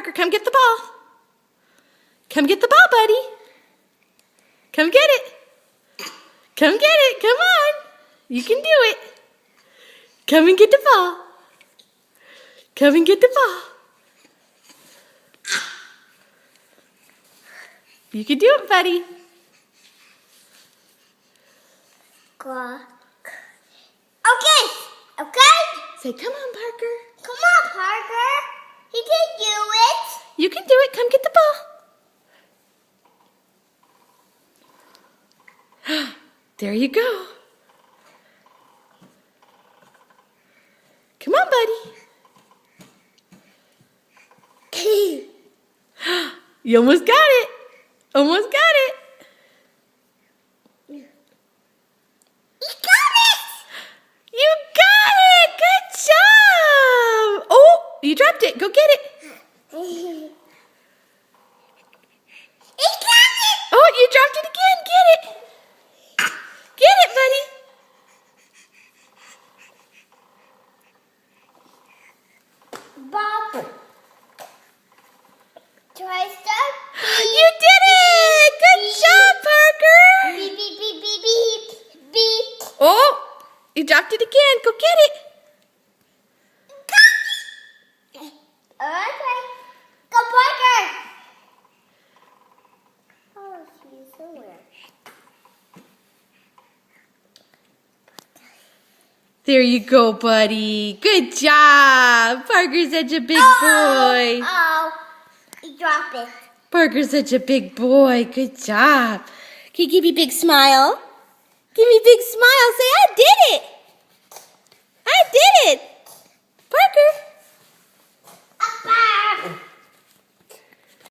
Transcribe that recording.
Parker, come get the ball. Come get the ball, buddy. Come get it. Come get it. Come on. You can do it. Come and get the ball. Come and get the ball. You can do it, buddy. Okay. Okay. Say, come on, Parker. Come on, Parker. He can do it. You can do it. Come get the ball. There you go. Come on, buddy. You almost got it. Almost got it. You got it. You got it. Good job. Oh, you dropped it. Go get it. He got it. Oh, you dropped it again. Get it. Get it, buddy. Bob. Try start. You did it. Good job, Parker. Beep, beep, beep, beep, beep, beep. Oh, you dropped it again. Go get it. Okay. Go, Parker. Oh, she's somewhere. There you go, buddy. Good job. Parker's such a big boy. Oh, you dropped it. Parker's such a big boy. Good job. Can you give me a big smile? Give me a big smile. Say, I did it. I did it. Parker. Up,